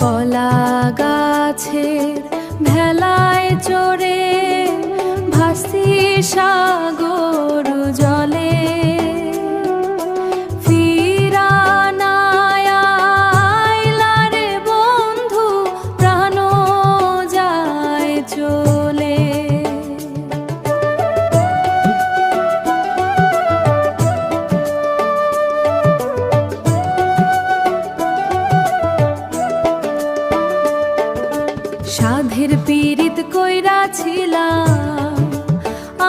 কলা গাছের ভেলায় চড়ে ভাসি সাগর জলে, ফিরা না আইলা রে বন্ধু, প্রাণ যায় চলে। সাধের পীড়িত কইরাছিলাম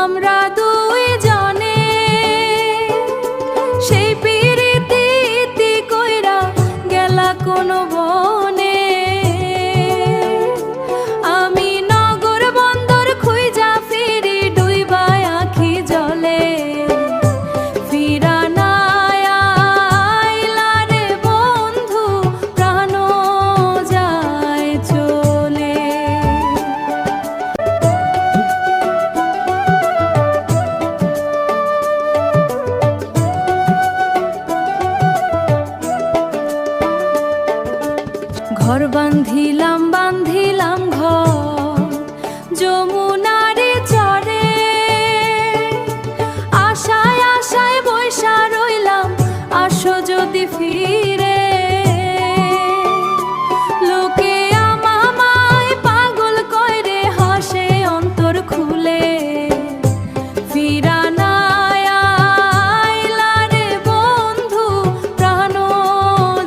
আমরা দুই জনে, সেই পীড়িতি কইরা গেলা কোনো বনে। আমি নগর বন্দর খুঁজা ফিরি ডুইবা আখি জলে, ফিরা না আইলা রে বন্ধু, প্রাণ যায় চলে। ঘর বান্ধিলাম বান্ধিলাম ঘর যমুনারে চরে, আশায় আশায় বৈশা রইলাম আসো যদি ফিরে। লোকে আমায় পাগল কইরে হাসে অন্তর খুলে, ফিরা না আইলা রে বন্ধু, প্রাণ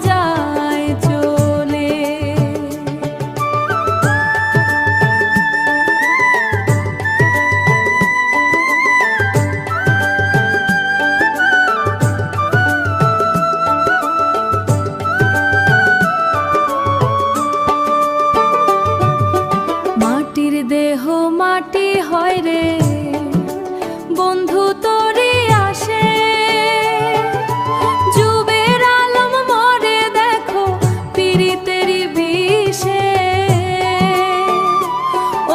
যায় চলে। মাটির দেহ মাটি হয় রে বন্ধু তোরে আসে, যুবের আলম মরে দেখো পীড়িতেরি বিষে।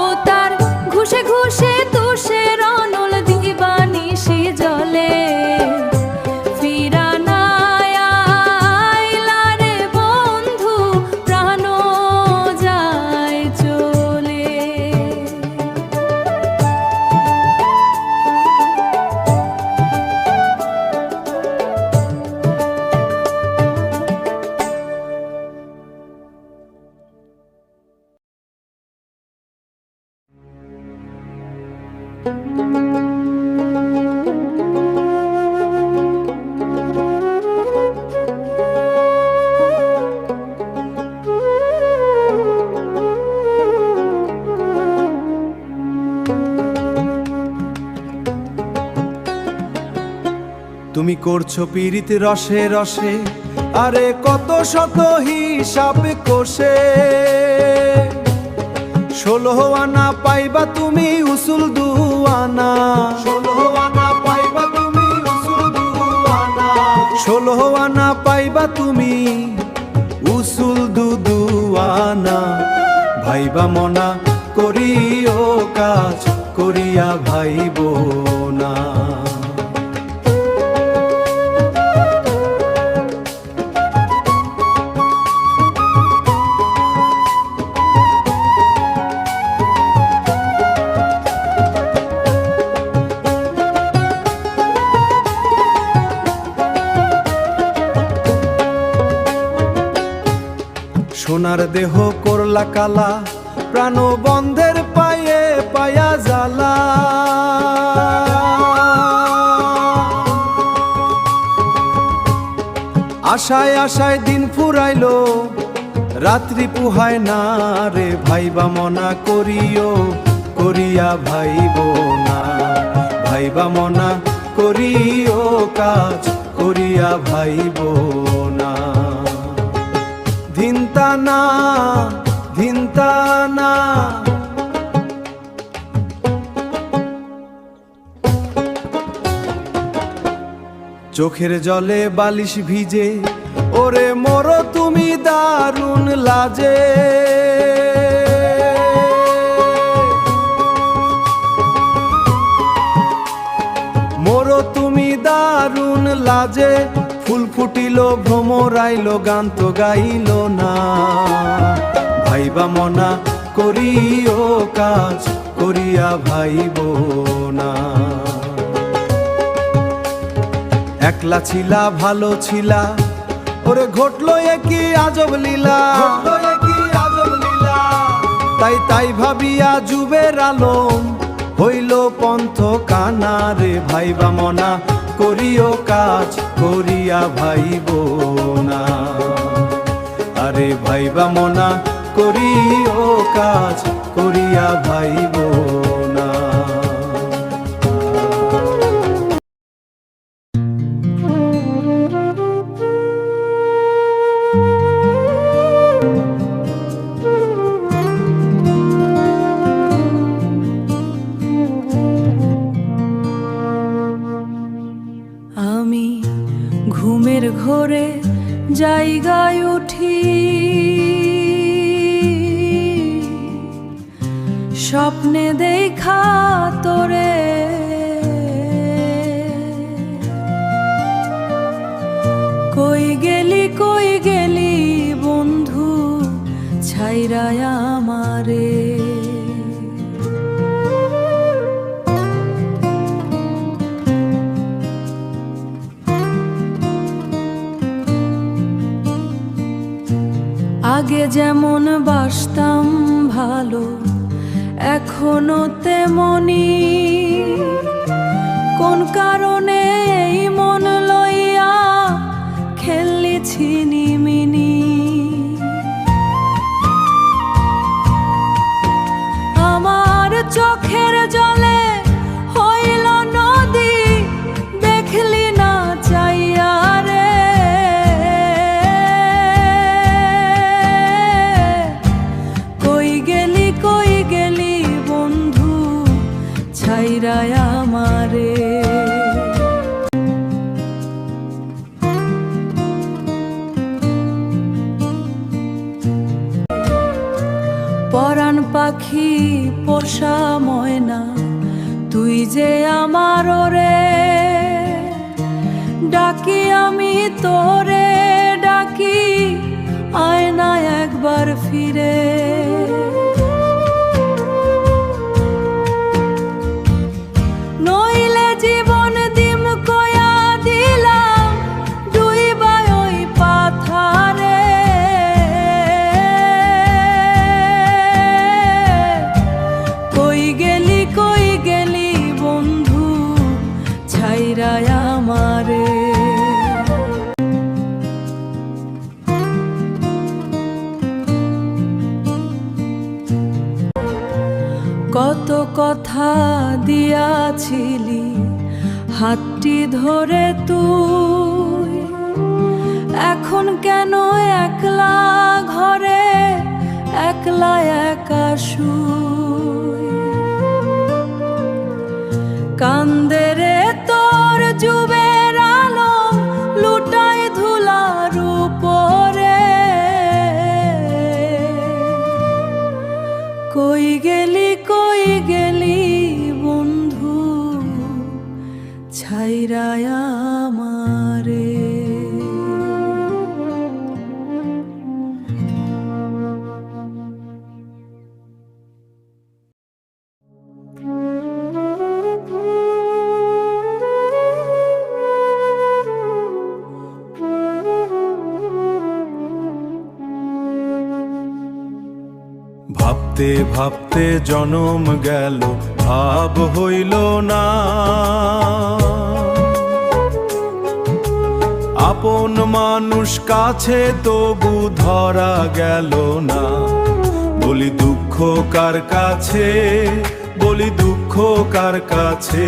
ও তার ঘুষে ঘুষে তুষে রনল দিবানিশি জলে, ফিরা না আইলা রে বন্ধু, প্রাণ যায় চলে। তুমি করছো পীড়িত রসে রসে, আরে কত শত হিসাবে কষে। 16 আনা পাইবা তুমি উসুল দুয়ানা, 16 আনা পাইবা তুমি উসুল দুয়ানা, 16 আনা পাইবা তুমি উসুল দুয়ানা। ভাইবা মনা করিও কাজ করিয়া ভাইব না। সোনার দেহ করলা কালা, প্রাণ বন্ধের পায়ে পায়া জ্বালা। আশায় আশায় দিন ফুরাইলো, রাত্রি পুহায় না রে। ভাইবা মনা করিও করিয়া ভাইব না, ভাইবা মনা করিও কাজ করিয়া ভাইব না। ধিনতানা ধিনতানা চোখের জলে বালিশ ভিজে, ওরে মোর তুমি দারুণ লাজে। মোরো তুমি দারুণ লাজে, ফুল ফুটিল ভ্রমরাইল গান তো গাইল না। ভাইবা মনা করিও কাজ করিয়া ভাইব না। একলা ছিলা ভালো ছিলা, ওরে ঘটলো একই আজব লীলা, তাই তাই ভাবিয়া যুবের আলম হইল পন্থ কানা রে। ভাইবা মনা করিও কাজ করিয়া ভাইব না। আরে ভাইবা মনা করিও কাজ করিয়া ভাইব না। আমি ঘুমের ঘোরে জায়গায় উঠি, স্বপ্নে দেখা তোরে। কই গেলি বন্ধু ছাইরায় আমারে। আগে যেমন বাসতাম ভালো, এখনো তেমনি। কোন কারণে এই মন লইয়া খেলছি নিমিনি। আমার চোখের জলে হইল নদী, দেখলি না চাইয়া রে। কই গেলি বন্ধু ছাইরায় আমারে। পরাণ পাখি পোষা ময়না তুই যে আমার রে। ডাকি আমি তোরে ডাকি, আয় না একবার ফিরে। নইলে জীবন দিম কয়া দিলাম ডুইবা ওই পাথারে। কই গেলি বন্ধু ছাইরায় আমারে। কত কথা দিয়াছিলি হাতটি ধরে তুই, এখন কেন একলা ঘরে একলা একা শুই। কান্দে রে তোর যুবের আলো লুটায় ধুলার উপরে। কই গেলি বন্ধু ছাইরায় আমারে। ভাবতে ভাবতে জনম গেল ভাব হইল না। আপন মানুষ কাছে তবু ধরা গেল না। বলি দুঃখ কার কাছে, বলি দুঃখ কার কাছে।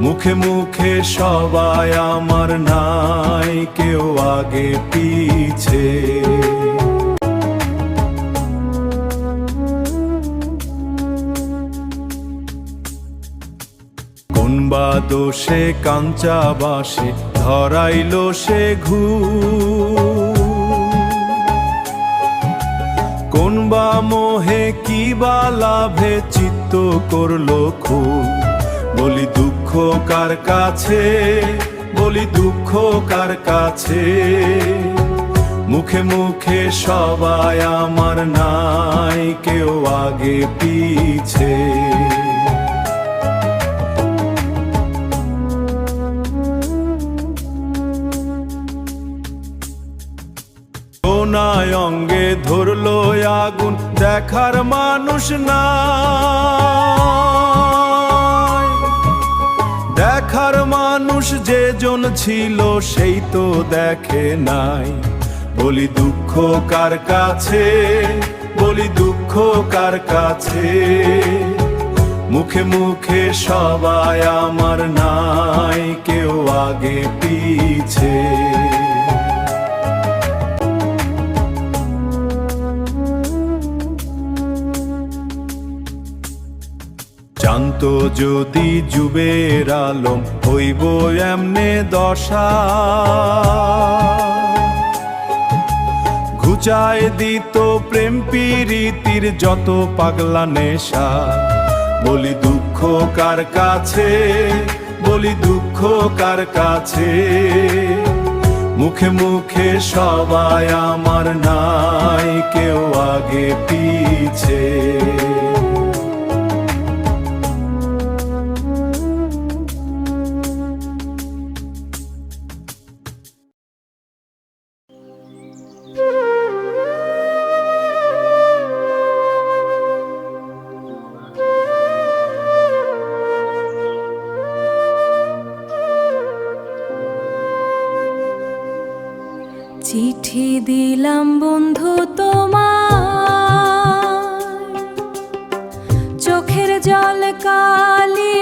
মুখে মুখে সবাই আমার নাই কেউ আগে পিছে। কোনবা দোষে কাঞ্চা বাসে ধরাইল সে ঘুষ। মোহে কি বা লাভে চিত্ত করলো খুব। বলি দুঃখ কার কাছে, বলি দুঃখ কার কাছে, মুখে মুখে সবাই আমার নাই কেউ আগে পিছে। কোনায় অঙ্গে ধরলো আগুন, দেখার মানুষ নাই। দেখার মানুষ যে জন ছিল সেই তো দেখে নাই। বলি দুঃখ কার কাছে, বলি দুঃখ কার কাছে, মুখে মুখে সবাই আমার নাই কেউ আগে পিছে। জানতো যদি যুবের আলম হইব এমনে দশা, ঘুচায় দিত প্রেম প্রীতির যত পাগলা নেশা। বলি দুঃখ কার কাছে, বলি দুঃখ কার কাছে, মুখে মুখে সবাই আমার নাই কেউ আগে পিছে। চিঠি দিলাম বন্ধু তোমার, চোখের জল কালি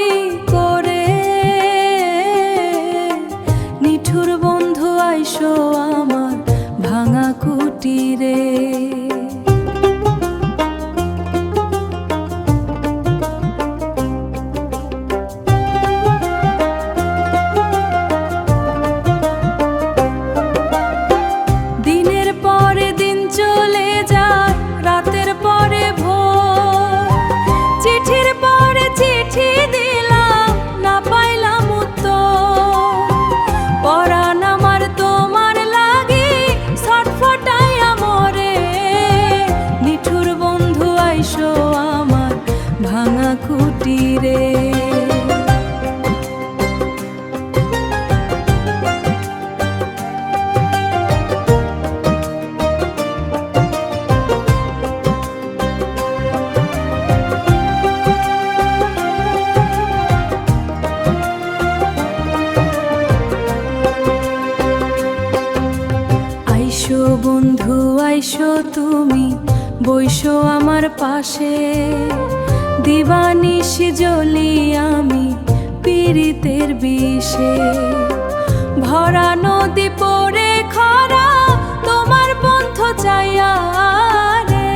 করে, নিঠুর বন্ধু আইসো আমার ভাঙা কুটিরে। ভাঙা কুটিরে আইসো বন্ধু আইসো তুমি, বইসো আমার পাশে, দিবানিশি জ্বলি আমি পীড়িতের বিষে। ভরা নদী পড়ে খরা তোমার পন্থ চাইয়া রে,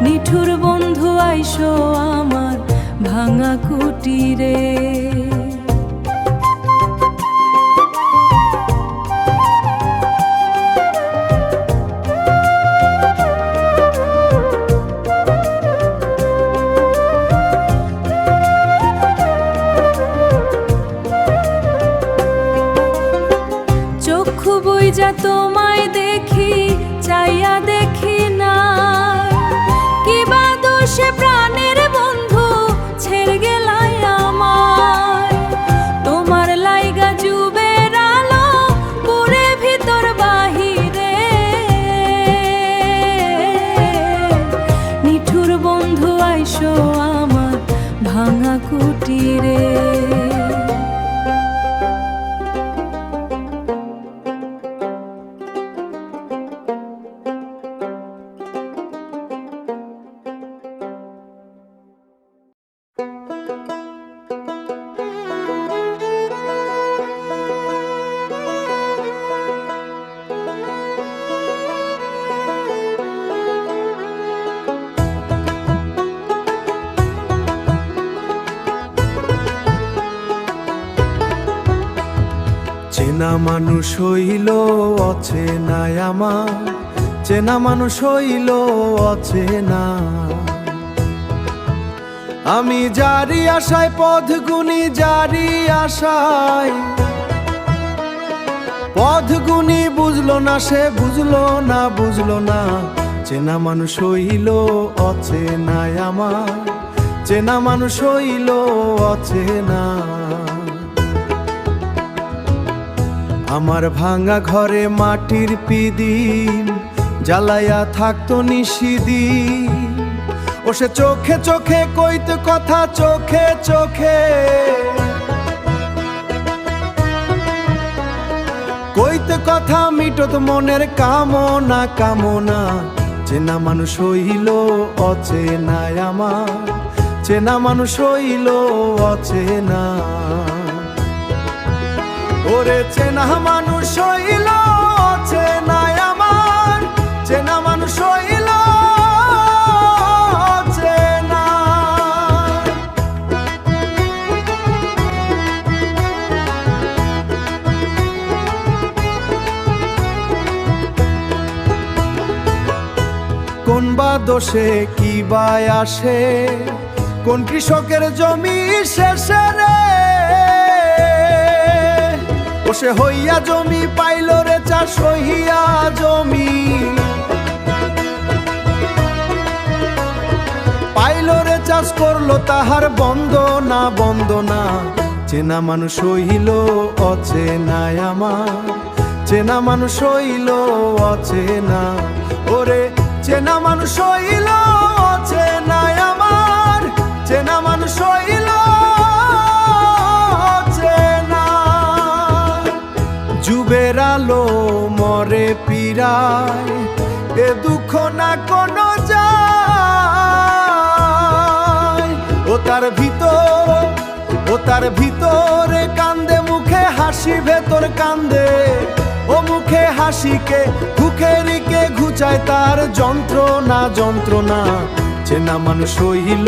নিঠুর বন্ধু আইসো আমার ভাঙা কুটিরে। যা তোমায় দেখি চাইয়া দেখি না, কিবা দোষে প্রাণের বন্ধু ছেড়ে গেলাই আমার। তোমার লাইগা যুবের আলো পুরে ভিতর বাহিরে, নিঠুর বন্ধু আইসো আমার ভাঙা কুটিরে। চেনা মানুষ হইল অচেনায় আমার, চেনা মানুষ হইল অচেনা। আমি যারি আশায় পথ গুনি, যারি আশায় পথ গুনি, বুঝলো না সে, বুঝলো না, বুঝলো না। চেনা মানুষ হইল অচেনায় আমার, চেনা মানুষ হইল অচেনা। আমার ভাঙা ঘরে মাটির পিদিম জ্বালাইয়া থাকতো নিশিদিন। ও সে চোখে চোখে কইতে কথা, চোখে চোখে কইতে কথা, মিটত মনের কামনা কামনা। চেনা মানুষ হইল অচেনায় আমার, চেনা মানুষ হইল অচেনা। ওরে চেনা মানুষ হইল অচেনায় আমার, চেনা মানুষ হইল অচেনা। কোন বা দোষে কি বাই আসে, কোন কৃষকের জমি শেষে রে। ও সে হইয়া জমি পাইল রে চাষ, হইয়া জমি পাইল রে চাষ, করলো তাহার বন্দনা বন্দনা। চেনা মানুষ হইল অচেনায় আমার, চেনা মানুষ হইল অচেনা। ওরে চেনা মানুষ হইল অচেনায় আমার, চেনা মানুষ হইল অচেনা। যুবের আলো মরে পীড়ায়, এ দুঃখ না কোনো যায়। ও তার ভিতর, ও তার ভিতরে কান্দে, মুখে হাসি ভেতর কান্দে। ও মুখে হাসিকে ঘুখেরিকে ঘুচায় তার যন্ত্রণা যন্ত্রণা। চেনা মানুষ হইল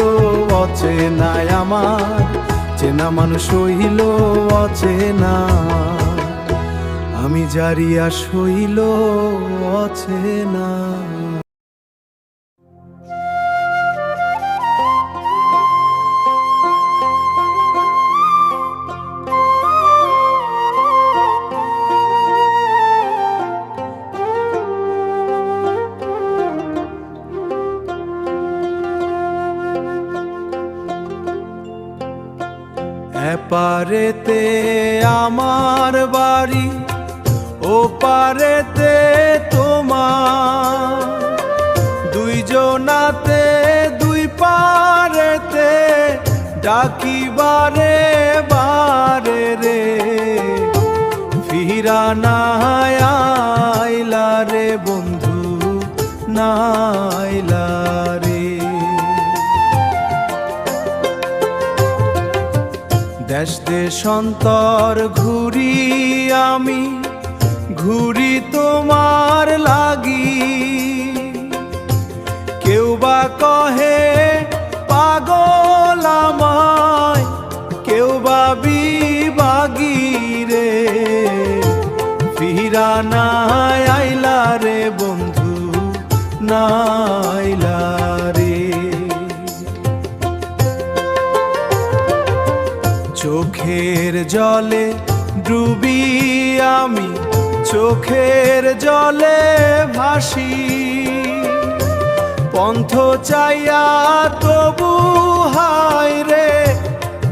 অচেনায় আমার, চেনা মানুষ হইল অচেনা। আমি যারি আশ হইল অচেনা। এপারেতে আমার বাড়ি, ও পারেতে তোমার, দুইজনাতে দুই পারেতে ডাকিবারে বারে রে। ফিরা না আইলা রে বন্ধু, না আইলা রে। দেশ দেশান্তর ঘুরি আমি, ঘুরি তোমার লাগি। কেউ বা কহে পাগল আমায়, কেউ বা বিভাগী রে। ফিরা না আইলা রে বন্ধু, না আইলা রে। চোখের জলে ডুবি আমি, চোখের জলে ভাসি। পন্থ চাইয়া তবু হায় রে,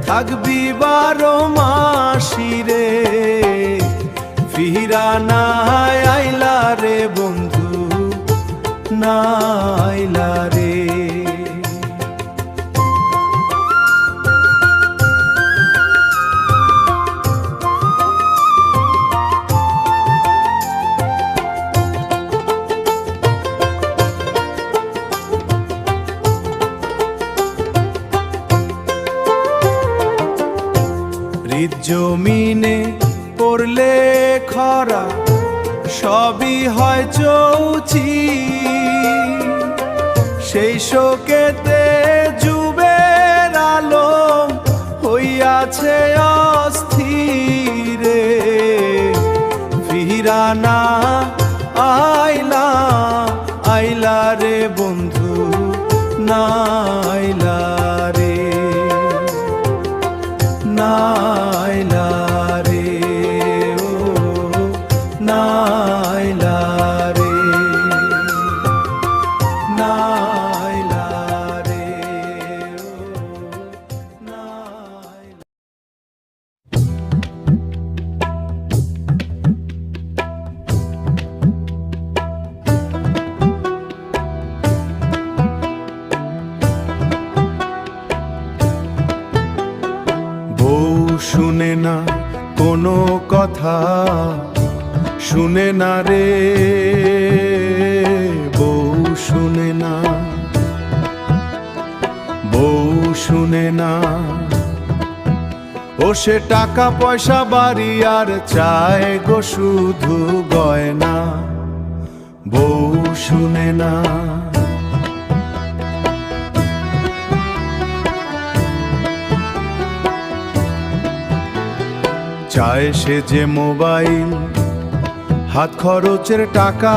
থাকবি 12 মাসি রে। ফিরা না আইলা রে বন্ধু, না আইলা রে। জমিনে পড়লে খরা, সবই হয় চৌচি। সেই শোকেতে যুবের আলম হইয়াছে অস্থিরে। ফিরা না আইলা নাইলা রে নাইলা রে ও নাইলা রে নাইলা রে ও নাইলা। বউ শুনে না কোনো কথা, শুনে না রে বউ শুনে না, বউ শুনে না। ও সে টাকা পয়সা বাড়ি আর চায় গো শুধু গয়না, বউ শুনে না। চায় সে যে মোবাইল, হাত খরচের টাকা,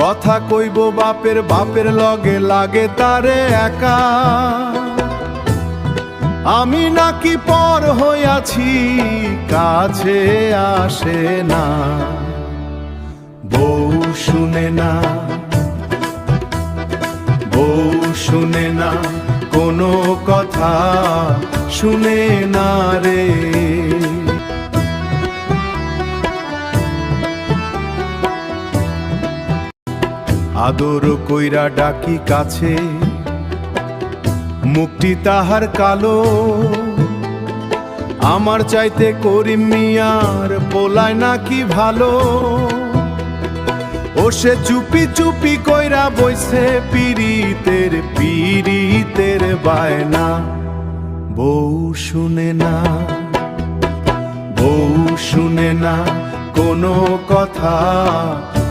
কথা কইব বাপের, বাপের লগে লাগে তারে একা। আমি নাকি পর হইয়াছি, কাছে আসে না, বউ শুনে না, বউ শুনে না কোনো কথা, শুনে না রে। আদর কইরা ডাকি কাছে, মুখটি তাহার কালো, আমার চাইতে করিম মিয়ার পোলায় নাকি ভালো। ও সে চুপি চুপি কইরা বইছে পীড়িতের, পীড়িতের বায়না, বউ শুনে না, বউ শুনে না কোনো কথা,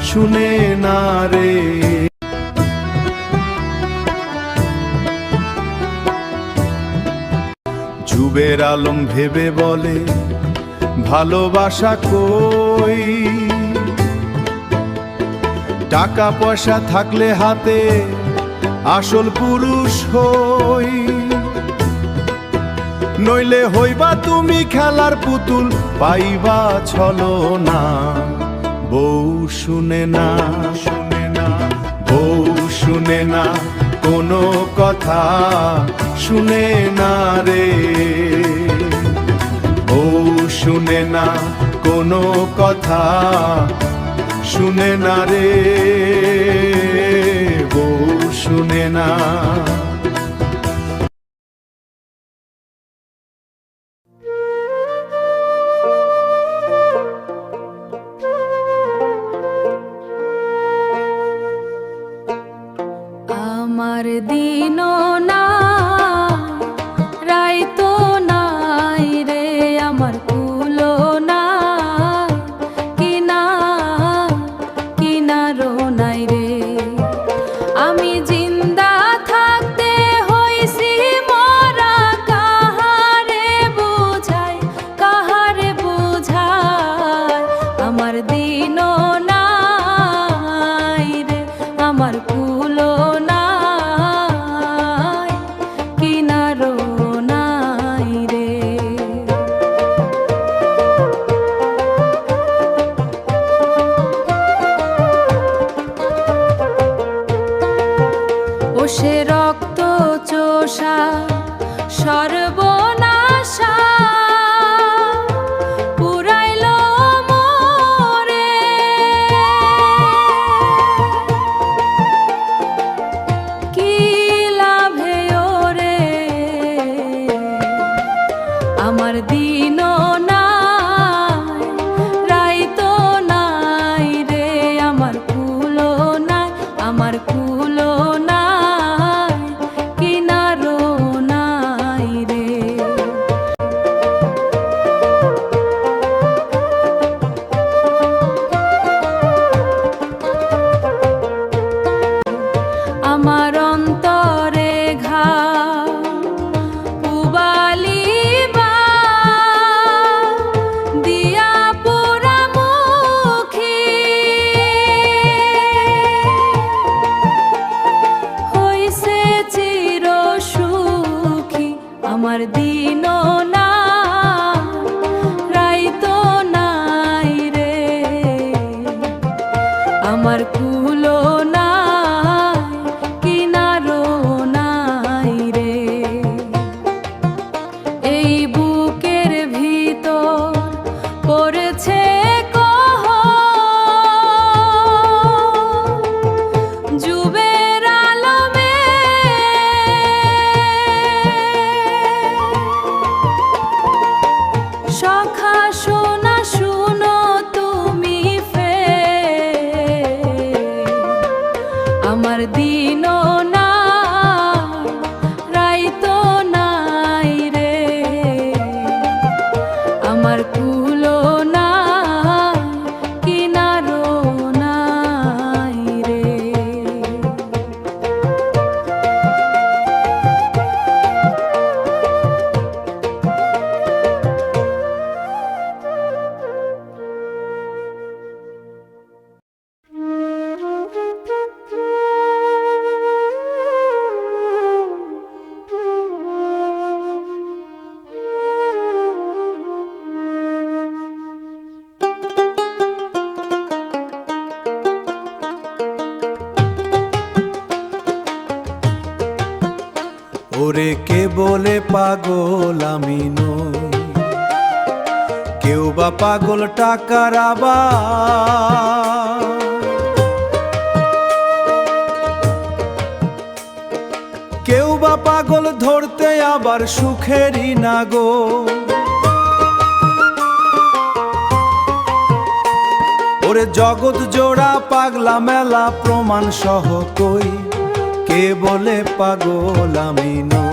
শুনে না রে। যুবের আলম ভেবে বলে ভালোবাসা কই, টাকা পয়সা থাকলে হাতে আসল পুরুষ হই, নইলে হইবা তুমি খেলার পুতুল, পাইবা ছলনা, বউ শুনে না, শুনে না, বউ শুনে না কোনো কথা, শুনে না রে, বউ শুনে না কোনো কথা, শুনে না রে, বউ শুনে না। আমার দিনও না রাইতো নাই রে, আমার কুলো না কিনা কিনারো নাই রে। আমি জিন্দা থাকতে হইছি মরা, কাহারে বুঝাই, কাহারে বুঝাই। আমার দিনও নাই রে, আমার কুলো নাই কিনারো নাই রে। ও সে রক্ত চোষা সর্বনাশা, পুরাইল মোরে আমার কুলো নাই কিনারো নাই রে। এই বুকের ভিতর পড়েছে যুবের আলমে, সখা শোনা শুনো তুমি আমার দিনও না রাইতো নাই রে। আমার কুলো না কিনারো নাই রে। ওরে কে বলে পাগল আমি নই, কেউ বা পাগল টাকার আবার, কেউ বা পাগল ধরতে আবার সুখেরই না গো। ওরে জগৎ জোড়া পাগলা মেলা প্রমাণ সহ কই, কে বলে পাগল আমি নই।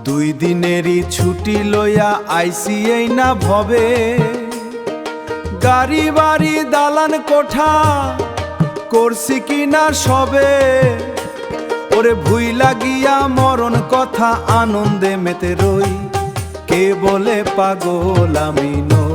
দুই দিনেরই ছুটি লইয়া আইসি এই না ভবে, গাড়ি বাড়ি দালান কোঠা করছি কিনা সবে। ওরে ভুইলা গিয়া মরণ কথা আনন্দে মেতে রই, কে বলে পাগল আমি নই।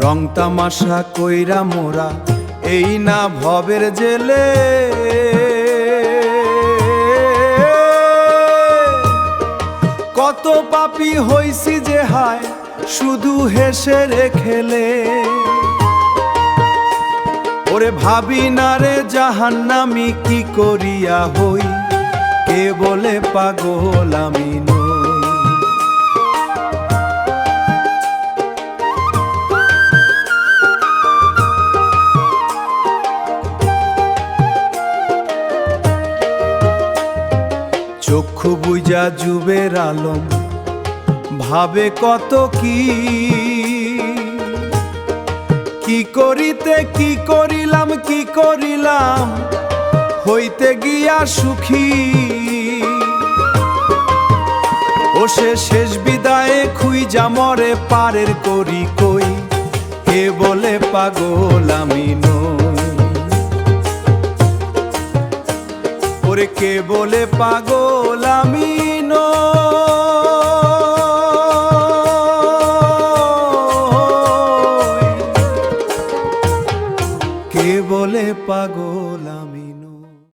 রং তামাশা কইরা মোরা এই না ভবের জেলে, কত পাপী হইছি যে হায় শুধু হেসে রেখেলে। ওরে ভাবি না রে জাহান্নামী কি করিয়া হই, কে বলে পাগল আমি নই। চক্ষু বুঝা যুবের আলম ভাবে কত কি করিতে কি করিলাম কি করিলাম হইতে গিয়া সুখী। ও সে শেষ বিদায়ে খুইজা মরে পারের করি কই, কে বলে পাগল আমি নই। ওরে কে বলে পাগল আমি নই, কে বলে পাগল আমি।